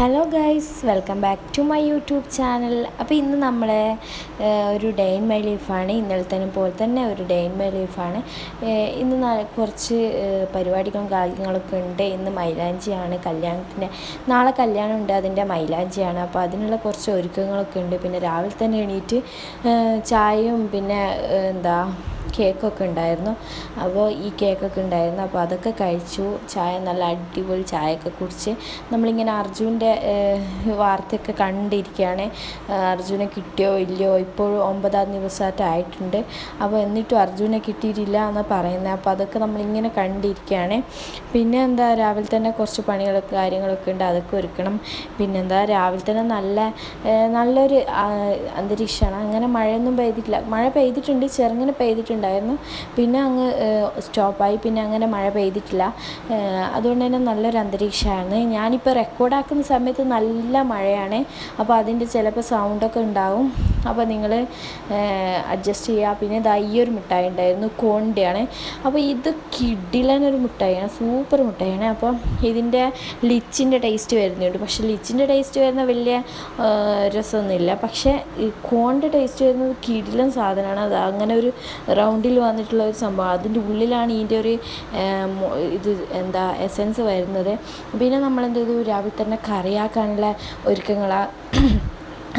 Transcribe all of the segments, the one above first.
Hello guys, welcome back to my YouTube channel. അപ്പോൾ ഇന്ന് നമ്മളെ ഒരു ഡേ ഇൻ മൈ ലൈഫാണ്. ഇന്നലത്തേനെ പോലെ തന്നെ ഒരു ഡേ ഇൻ മൈ ലൈഫാണ്. ഇന്ന് കുറച്ച് പരിപാടികളും കാര്യങ്ങളൊക്കെ ഉണ്ട്. ഇന്ന് മൈലാഞ്ചിയാണ്, കല്യാണത്തിൻ്റെ നാളെ കല്യാണമുണ്ട്, അതിൻ്റെ മൈലാഞ്ചിയാണ്. അപ്പോൾ അതിനുള്ള കുറച്ച് ഒരുക്കങ്ങളൊക്കെ ഉണ്ട്. പിന്നെ രാവിലെ തന്നെ എണീറ്റ് ചായയും പിന്നെ കേക്കൊക്കെ ഉണ്ടായിരുന്നു. അപ്പോൾ ഈ കേക്കൊക്കെ ഉണ്ടായിരുന്നു, അപ്പോൾ അതൊക്കെ കഴിച്ചു. ചായ നല്ല അടിപൊളി ചായയൊക്കെ കുടിച്ച് നമ്മളിങ്ങനെ അർജുൻ്റെ വാർത്തയൊക്കെ കണ്ടിരിക്കുകയാണ്. അർജുനെ കിട്ടിയോ ഇല്ലയോ, ഇപ്പോഴും 9ാം ദിവസമായിട്ടുണ്ട്. അപ്പോൾ എന്നിട്ടും അർജുനെ കിട്ടിയിട്ടില്ല എന്ന് പറയുന്നത്. അപ്പോൾ അതൊക്കെ നമ്മളിങ്ങനെ കണ്ടിരിക്കുകയാണ്. പിന്നെ രാവിലെ തന്നെ കുറച്ച് പണികളൊക്കെ കാര്യങ്ങളൊക്കെ ഉണ്ട്, അതൊക്കെ ഒരുക്കണം. പിന്നെന്താ രാവിലെ തന്നെ നല്ലൊരു അന്തരീക്ഷമാണ്. അങ്ങനെ മഴയൊന്നും പെയ്തിട്ടില്ല. മഴ പെയ്തിട്ടുണ്ട്, ചെറുങ്ങനെ പെയ്തിട്ടുണ്ടായിരുന്നു, പിന്നെ അങ്ങ് സ്റ്റോപ്പായി. പിന്നെ അങ്ങനെ മഴ പെയ്തിട്ടില്ല. അതുകൊണ്ട് തന്നെ നല്ലൊരു അന്തരീക്ഷമാണ്. ഞാനിപ്പോൾ റെക്കോർഡാക്കുന്ന സമയത്ത് നല്ല മഴയാണ്. അപ്പോൾ അതിൻ്റെ ചിലപ്പോൾ സൗണ്ടൊക്കെ ഉണ്ടാവും, അപ്പോൾ നിങ്ങൾ അഡ്ജസ്റ്റ് ചെയ്യുക. പിന്നെ ഈ ഒരു മിഠായി ഉണ്ടായിരുന്നു, കോണിൻ്റെയാണ്. അപ്പോൾ ഇത് കിടിലനൊരു മിഠായിയാണ്, സൂപ്പർ മിഠായിയാണ്. അപ്പോൾ ഇതിൻ്റെ ലിച്ചിൻ്റെ ടേസ്റ്റ് വരുന്നുണ്ട്. പക്ഷേ ലിച്ചിൻ്റെ ടേസ്റ്റ് വരുന്ന വലിയ രസമൊന്നുമില്ല. പക്ഷേ ഈ കോണിൻ്റെ ടേസ്റ്റ് വരുന്നത് കിടിലൻ സാധനമാണ്. അത് അങ്ങനെ ഒരു റൗണ്ടിൽ വന്നിട്ടുള്ള ഒരു സംഭവം, അതിൻ്റെ ഉള്ളിലാണ് ഇതിൻ്റെ ഒരു എസൻസ് വരുന്നത്. പിന്നെ നമ്മളെന്ത് ചെയ്തു, രാവിലെ തന്നെ കറിയാക്കാനുള്ള ഒരുക്കങ്ങളാണ്,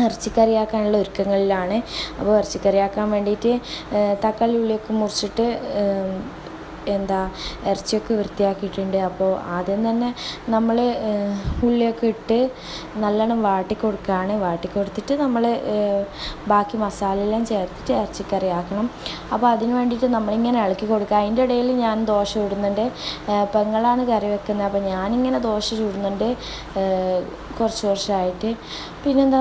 ഇറച്ചിക്കറിയാക്കാനുള്ള ഒരുക്കങ്ങളിലാണ്. അപ്പോൾ ഇറച്ചിക്കറിയാക്കാൻ വേണ്ടിയിട്ട് തക്കാളി ഉള്ളിയൊക്കെ മുറിച്ചിട്ട് ഇറച്ചിയൊക്കെ വൃത്തിയാക്കിയിട്ടുണ്ട്. അപ്പോൾ ആദ്യം തന്നെ നമ്മൾ ഉള്ളിയൊക്കെ ഇട്ട് നല്ലോണം വാട്ടിക്കൊടുക്കുകയാണ്. വാട്ടിക്കൊടുത്തിട്ട് നമ്മൾ ബാക്കി മസാലയെല്ലാം ചേർത്തിട്ട് ഇറച്ചിക്കറി ആക്കണം. അപ്പോൾ അതിന് വേണ്ടിയിട്ട് നമ്മളിങ്ങനെ ഇളക്കി കൊടുക്കുക. അതിൻ്റെ ഇടയിൽ ഞാൻ ദോശ ചുടുന്നുണ്ട്. പെങ്ങളാണ് കറി വെക്കുന്നത്, അപ്പോൾ ഞാനിങ്ങനെ ദോശ ചുടുന്നുണ്ട് കുറച്ച് വർഷമായിട്ട്.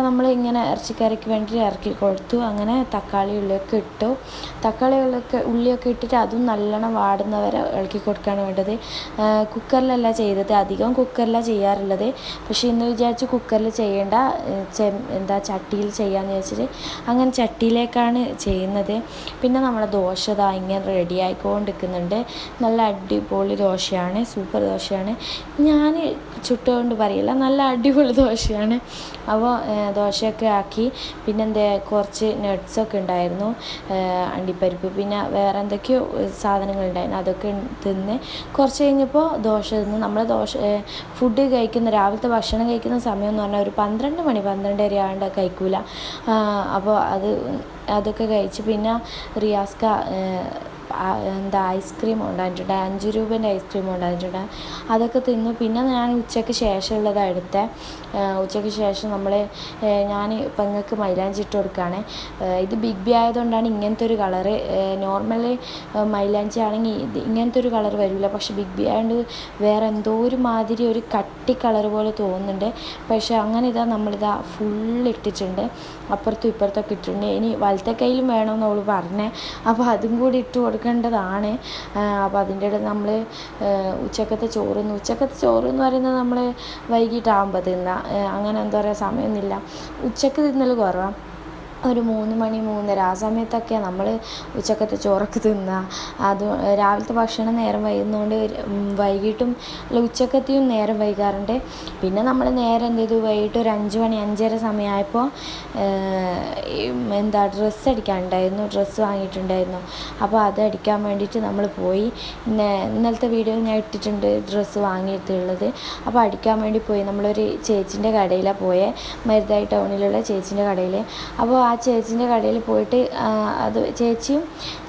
നമ്മൾ ഇങ്ങനെ ഇറച്ചിക്കറിക്ക് വേണ്ടിയിട്ട് ഇറക്കി കൊടുത്തു. അങ്ങനെ തക്കാളി ഉള്ളിയൊക്കെ ഇട്ടു. ഉള്ളിയൊക്കെ ഇട്ടിട്ട് അതും നല്ലോണം വാടുന്നവരെ ഇളക്കി കൊടുക്കുകയാണ് വേണ്ടത്. കുക്കറിലല്ല ചെയ്തത്, അധികം കുക്കറിലാണ് ചെയ്യാറുള്ളത്. പക്ഷേ ഇന്ന് വിചാരിച്ചു കുക്കറിൽ ചെയ്യേണ്ട, ചട്ടിയിൽ ചെയ്യാമെന്ന് വിചാരിച്ചിട്ട് അങ്ങനെ ചട്ടിയിലേക്കാണ് ചെയ്യുന്നത്. പിന്നെ നമ്മുടെ ദോശ ഇങ്ങനെ റെഡി ആയിക്കൊണ്ടിരിക്കുന്നുണ്ട്. നല്ല അടിപൊളി ദോശയാണ്, സൂപ്പർ ദോശയാണ്. ഞാൻ ചുട്ടുകൊണ്ട് പറയില്ല, നല്ല അടിപൊളി ദോശയാണ്. അപ്പോൾ ദോശയൊക്കെ ആക്കി. പിന്നെ കുറച്ച് നട്ട്സൊക്കെ ഉണ്ടായിരുന്നു, അണ്ടിപ്പരിപ്പ്, പിന്നെ വേറെ എന്തൊക്കെയോ സാധനങ്ങളുണ്ടായിരുന്നു. അതൊക്കെ തിന്ന് കുറച്ച് കഴിഞ്ഞപ്പോൾ ദോശ തിന്ന്. നമ്മൾ ഫുഡ് കഴിക്കുന്ന രാവിലത്തെ ഭക്ഷണം കഴിക്കുന്ന സമയം എന്ന് പറഞ്ഞാൽ ഒരു 12 മണി 12:30 ആണ്ട് കഴിക്കൂല. അപ്പോൾ അതൊക്കെ കഴിച്ച് പിന്നെ റിയാസ്ക ഐസ്ക്രീം ഉണ്ടായിട്ടുണ്ട്, 5 രൂപേൻ്റെ ഐസ്ക്രീം ഉണ്ടായിട്ടുണ്ട്. അതൊക്കെ തിന്നു. പിന്നെ ഞാൻ ഉച്ചയ്ക്ക് ശേഷമുള്ളതാണ് എടുത്തത്. ഉച്ചയ്ക്ക് ശേഷം ഞാൻ പെങ്ങൾക്ക് മൈലാഞ്ചി ഇട്ട് കൊടുക്കുകയാണ്. ഇത് ബിഗ് ബി ആയതുകൊണ്ടാണ് ഇങ്ങനത്തെ ഒരു കളറ്. നോർമലി മൈലാഞ്ചി ആണെങ്കിൽ ഇങ്ങനത്തെ ഒരു കളർ വരില്ല. പക്ഷേ ബിഗ് ബി ആയതുകൊണ്ട് വേറെ എന്തോ ഒരു മാതിരി ഒരു കട്ടി കളർ പോലെ തോന്നുന്നുണ്ട്. പക്ഷേ അങ്ങനെ നമ്മളിതാ ഫുൾ ഇട്ടിട്ടുണ്ട്, അപ്പുറത്തും ഇപ്പുറത്തൊക്കെ ഇട്ടിട്ടുണ്ട്. ഇനി വലത്തെ കയ്യിലും വേണമെന്ന് അവൾ പറഞ്ഞേ, അപ്പോൾ അതും കൂടി ഇട്ട് കൊടുക്കേണ്ടതാണ്. അപ്പോൾ അതിൻ്റെ ഇടയിൽ നമ്മൾ ഉച്ചക്കത്തെ ചോറ് എന്ന് പറയുന്നത് നമ്മൾ വൈകിട്ടാകുമ്പോൾ തിന്നുക. അങ്ങനെ സമയമൊന്നുമില്ല. ഉച്ചക്ക് തിന്നൽ കുറവാണ്. ഒരു 3 മണി 3:30 ആ സമയത്തൊക്കെ നമ്മൾ ഉച്ചക്കത്തെ ചോറൊക്കെ തിന്നുക. അത് രാവിലത്തെ ഭക്ഷണം നേരം വൈകുന്നതുകൊണ്ട് വൈകിട്ടും ഉച്ചക്കത്തെയും നേരം വൈകാറുണ്ട്. പിന്നെ നമ്മൾ നേരെ എന്ത് ചെയ്തു, വൈകിട്ട് ഒരു 5 മണി 5:30 സമയമായപ്പോൾ ഡ്രസ്സ് അടിക്കാനുണ്ടായിരുന്നു, ഡ്രസ്സ് വാങ്ങിയിട്ടുണ്ടായിരുന്നു. അപ്പോൾ അത് അടിക്കാൻ വേണ്ടിയിട്ട് നമ്മൾ പോയി. ഇന്നലത്തെ വീഡിയോയിൽ ഞാൻ ഇട്ടിട്ടുണ്ട് ഡ്രസ്സ് വാങ്ങിയിട്ടുള്ളത്. അപ്പോൾ അടിക്കാൻ വേണ്ടി പോയി. നമ്മളൊരു ചേച്ചീൻ്റെ കടയിലാണ് പോയത്, മരുതായി ടൗണിലുള്ള ചേച്ചീൻ്റെ കടയിൽ. അപ്പോൾ ആ ചേച്ചീൻ്റെ കടയിൽ പോയിട്ട്, അത് ചേച്ചിയും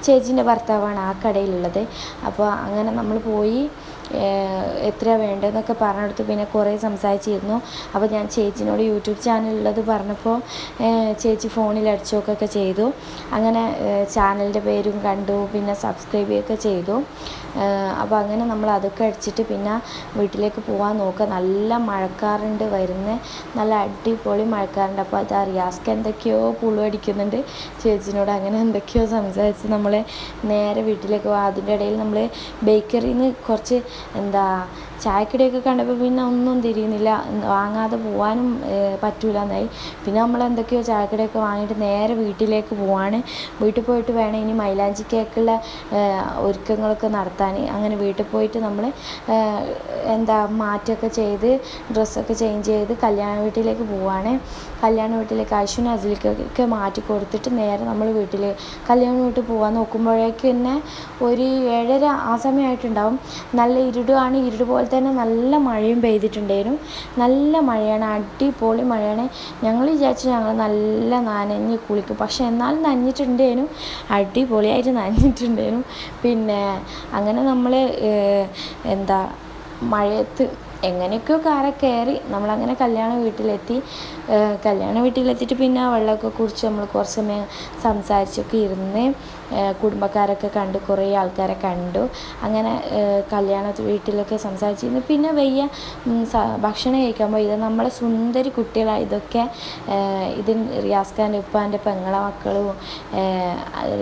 ചേച്ചീൻ്റെ ഭർത്താവാണ് ആ കടയിലുള്ളത്. അപ്പോൾ അങ്ങനെ നമ്മൾ പോയി എത്രയാണ് വേണ്ടതെന്നൊക്കെ പറഞ്ഞെടുത്ത് പിന്നെ കുറേ സംസാരിച്ചിരുന്നു. അപ്പോൾ ഞാൻ ചേച്ചിനോട് യൂട്യൂബ് ചാനലുള്ളത് പറഞ്ഞപ്പോൾ ചേച്ചി ഫോണിൽ അടിച്ചു നോക്കുകയൊക്കെ ചെയ്തു. അങ്ങനെ ചാനലിൻ്റെ പേരും കണ്ടു, പിന്നെ സബ്സ്ക്രൈബ് ചെയ്യുകയൊക്കെ ചെയ്തു. അപ്പോൾ അങ്ങനെ നമ്മൾ അതൊക്കെ അടിച്ചിട്ട് പിന്നെ വീട്ടിലേക്ക് പോകാൻ നോക്കുക. നല്ല മഴക്കാറുണ്ട് വരുന്നത്, നല്ല അടിപൊളി മഴക്കാറുണ്ട്. അപ്പോൾ അത് റിയാസ്ക്ക് എന്തൊക്കെയോ പുളുവടിക്കുന്നുണ്ട് ചേച്ചിനോട്. അങ്ങനെ എന്തൊക്കെയോ സംസാരിച്ച് നമ്മൾ നേരെ വീട്ടിലേക്ക് പോകാം. അതിൻ്റെ ഇടയിൽ നമ്മൾ ബേക്കറിയിൽ നിന്ന് കുറച്ച് ചായക്കടിയൊക്കെ കണ്ടപ്പോൾ പിന്നെ ഒന്നും തിരിയുന്നില്ല, വാങ്ങാതെ പോകാനും പറ്റൂല എന്നായി. പിന്നെ നമ്മൾ എന്തൊക്കെയോ ചായക്കടിയൊക്കെ വാങ്ങിയിട്ട് നേരെ വീട്ടിലേക്ക് പോവാണ്. വീട്ടിൽ പോയിട്ട് വേണം ഇനി മൈലാഞ്ചി കേക്കുള്ള ഒരുക്കങ്ങളൊക്കെ നടത്താൻ. അങ്ങനെ വീട്ടിൽ പോയിട്ട് നമ്മൾ മാറ്റമൊക്കെ ചെയ്ത് ഡ്രസ്സൊക്കെ ചേഞ്ച് ചെയ്ത് കല്യാണ വീട്ടിലേക്ക് പോവാണ്. കല്യാണ വീട്ടിലേക്ക് അശ്വിനും അസിലിക്കൊക്കെ മാറ്റി കൊടുത്തിട്ട് നേരെ നമ്മൾ കല്യാണ വീട്ടിൽ പോകാൻ നോക്കുമ്പോഴേക്കും തന്നെ ഒരു 7:30 ആ സമയമായിട്ടുണ്ടാവും. നല്ല ഇരുടുമാണ്. ഇരുട് പോലെ തന്നെ നല്ല മഴയും പെയ്തിട്ടുണ്ടായിരുന്നു. നല്ല മഴയാണ്, അടിപൊളി മഴയാണ്. ഞങ്ങൾ വിചാരിച്ചു ഞങ്ങൾ നല്ല നനഞ്ഞ് കുളിക്കും, പക്ഷെ എന്നാലും നനഞ്ഞിട്ടുണ്ടായിരുന്നു, അടിപൊളിയായിട്ട് നനഞ്ഞിട്ടുണ്ടായിരുന്നു. പിന്നെ അങ്ങനെ നമ്മൾ മഴയത്ത് എങ്ങനെയൊക്കെയോ കാറൊക്കെ കയറി നമ്മളങ്ങനെ കല്യാണ വീട്ടിലെത്തിയിട്ട് പിന്നെ വെള്ളമൊക്കെ കുടിച്ച് നമ്മൾ കുറച്ച് സമയം സംസാരിച്ചൊക്കെ ഇരുന്ന് കുടുംബക്കാരൊക്കെ കണ്ട്, കുറേ ആൾക്കാരെ കണ്ടു. അങ്ങനെ കല്യാണ വീട്ടിലൊക്കെ സംസാരിച്ചിരുന്നു. പിന്നെ ഭക്ഷണം കഴിക്കാൻ പോയി. ഇത് നമ്മളെ സുന്ദരി കുട്ടികളാണ് ഇതൊക്കെ. ഇത് റിയാസ് ഖാൻ്റെ ഉപ്പാൻ്റെ പെങ്ങളെ മക്കളും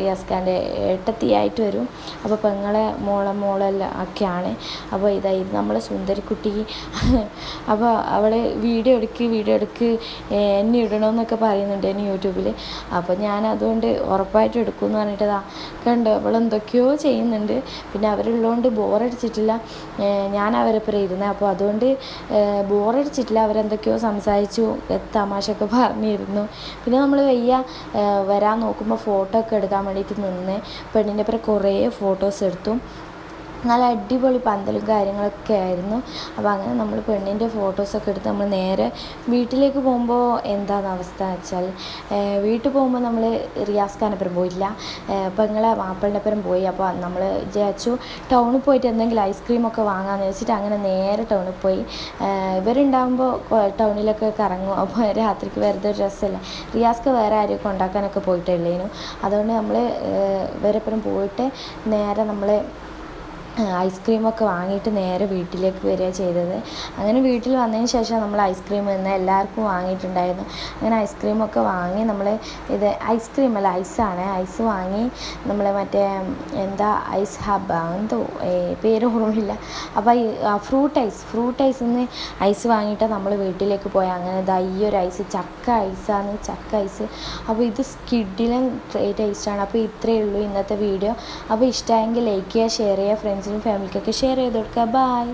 റിയാസ് ഖാൻ്റെ ഏട്ടത്തിയായിട്ട് വരും. അപ്പോൾ പെങ്ങളെ മോളെല്ലാം ഒക്കെയാണ്. അപ്പോൾ ഇത് നമ്മളെ സുന്ദരിക്കുട്ടി. അപ്പോൾ അവൾ വീഡിയോ എടുക്ക് എന്നെ ഇടണമെന്നൊക്കെ പറയുന്നുണ്ട് യൂട്യൂബിൽ. അപ്പോൾ ഞാൻ അതുകൊണ്ട് ഉറപ്പായിട്ട് എടുക്കുമെന്ന് പറഞ്ഞിട്ടതാ കണ്ടോ, അവളെന്തൊക്കെയോ ചെയ്യുന്നുണ്ട്. പിന്നെ അവരുള്ളതുകൊണ്ട് ബോറടിച്ചിട്ടില്ല. ഞാൻ അവരെപ്പുറം ഇരുന്നത്, അപ്പോൾ അതുകൊണ്ട് ബോറടിച്ചിട്ടില്ല. അവരെന്തൊക്കെയോ സംസാരിച്ചു, തമാശയൊക്കെ പറഞ്ഞിരുന്നു. പിന്നെ നമ്മൾ വരാൻ നോക്കുമ്പോൾ ഫോട്ടോ ഒക്കെ എടുക്കാൻ വേണ്ടിയിട്ട് നിന്ന് പെണ്ണിൻ്റെ അപ്പുറം കുറേ ഫോട്ടോസ് എടുത്തു. നല്ല അടിപൊളി പന്തലും കാര്യങ്ങളൊക്കെ ആയിരുന്നു. അപ്പോൾ അങ്ങനെ നമ്മൾ പെണ്ണിൻ്റെ ഫോട്ടോസൊക്കെ എടുത്ത് നമ്മൾ നേരെ വീട്ടിലേക്ക് പോകുമ്പോൾ എന്താണ് അവസ്ഥ വെച്ചാൽ, വീട്ടിൽ പോകുമ്പോൾ നമ്മൾ റിയാസ് ഖാനപ്പുറം പോയില്ല, പെങ്ങളെ മാപ്പിളിൻ്റെ അപ്പുറം പോയി. അപ്പോൾ നമ്മൾ വിചാരിച്ചു ടൗണിൽ പോയിട്ട് എന്തെങ്കിലും ഐസ്ക്രീമൊക്കെ വാങ്ങാമെന്ന് വെച്ചിട്ട് അങ്ങനെ നേരെ ടൗണിൽ പോയി. ഇവരുണ്ടാകുമ്പോൾ ടൗണിലൊക്കെ കറങ്ങും, അപ്പോൾ രാത്രിക്ക് വെറുതെ ഒരു രസമല്ല. റിയാസ്ക്ക് വേറെ ആരെയൊക്കെ ഉണ്ടാക്കാനൊക്കെ പോയിട്ടില്ലേനു. അതുകൊണ്ട് നമ്മൾ ഇവരപ്പുറം പോയിട്ട് നേരെ നമ്മൾ ഐസ്ക്രീമൊക്കെ വാങ്ങിയിട്ട് നേരെ വീട്ടിലേക്ക് വരിക ചെയ്തത്. അങ്ങനെ വീട്ടിൽ വന്നതിന് ശേഷം നമ്മൾ ഐസ്ക്രീം ഇന്ന് എല്ലാവർക്കും വാങ്ങിയിട്ടുണ്ടായിരുന്നു. അങ്ങനെ ഐസ്ക്രീമൊക്കെ വാങ്ങി നമ്മൾ ഐസ്ക്രീമല്ല ഐസാണ്, ഐസ് വാങ്ങി നമ്മൾ മറ്റേ ഐസ് ഹബ്ബ പേര് ഓർമ്മയില്ല. അപ്പോൾ ഫ്രൂട്ട് ഐസിന്ന് ഐസ് വാങ്ങിയിട്ട് നമ്മൾ വീട്ടിലേക്ക് പോയി. അങ്ങനെ ഈ ഒരു ഐസ് ചക്ക ഐസ്. അപ്പോൾ ഇത് സ്കിഡിലും ടേസ്റ്റാണ്. അപ്പോൾ ഇത്രയേ ഉള്ളൂ ഇന്നത്തെ വീഡിയോ. അപ്പോൾ ഇഷ്ടമായെങ്കിൽ ലൈക്ക് ചെയ്യുക, ഷെയർ ചെയ്യുക, ഫ്രണ്ട്സിനും ഫാമിലിക്കൊക്കെ ഷെയർ ചെയ്ത് കൊടുക്കുക. ബൈ.